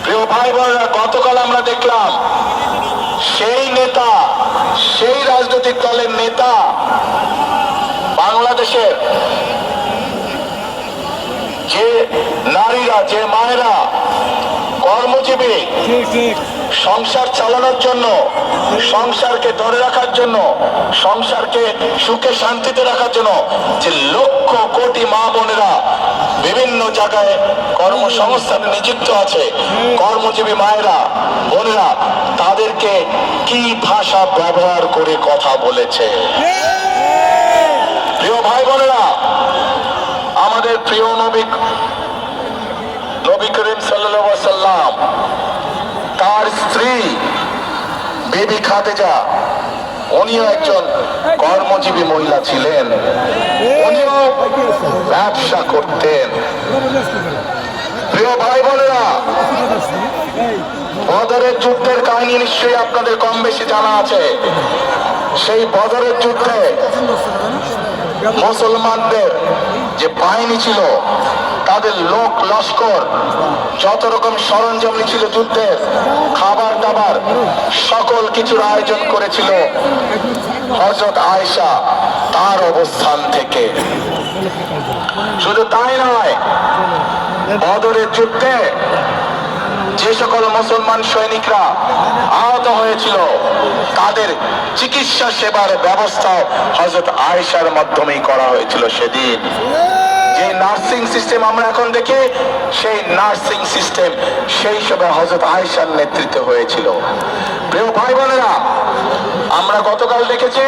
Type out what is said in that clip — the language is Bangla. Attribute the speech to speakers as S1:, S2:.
S1: প্রিয় ভাই বোনেরা, গতকাল আমরা দেখলাম সেই নেতা, সেই রাজনৈতিক দলের নেতা বাংলাদেশের যে নারীরা, যে মায়েরা কর্মজীবী, সংসার চালানোর জন্য, সংসারকে ধরে রাখার জন্য, সংসারকে সুখে শান্তিতে রাখার জন্য যে লক্ষ কোটি মা বোনেরা বিভিন্ন জায়গায় কর্মসংস্থানে নিযুক্ত আছে, কর্মজীবী মায়েরা বোনেরা তাদেরকে কি ভাষা ব্যবহার করে কথা বলেছে। প্রিয় ভাই বোনেরা, আমাদের প্রিয় নবী করিম সাল্লাল্লাহু আলাইহি ওয়াসাল্লাম তার স্ত্রী বিবি খাদিজা, উনিও একজন কর্মজীবী মহিলা ছিলেন, উনিও ব্যবসা করতেন। প্রিয় ভাই বোনেরা, বদরের যুদ্ধের কাহিনী নিশ্চয়ই আপনাদের কম বেশি জানা আছে। সেই বদরের যুদ্ধে মুসলমানদের যে বাহিনী ছিল, তাদের লোক লস্কর, যত রকম সরঞ্জাম ছিল যুদ্ধের, খাবার দাবার, সকল কিছুর আয়োজন করেছিল হযরত আয়েশা তার অবস্থান থেকে। শুধু তাই নয়, বদরের যুদ্ধে যে সকল মুসলমান সৈনিকরা আহত হয়েছিল তাদের চিকিৎসা সেবার ব্যবস্থা হযরত আয়েশার মাধ্যমেই করা হয়েছিল। সেদিন যে নার্সিং সিস্টেম আমরা এখন দেখি, সেই নার্সিং সিস্টেম সেই সময় হযরত আয়েশার নেতৃত্বে হয়েছিল। প্রিয় ভাই বোনেরা, আমরা গতকাল দেখেছি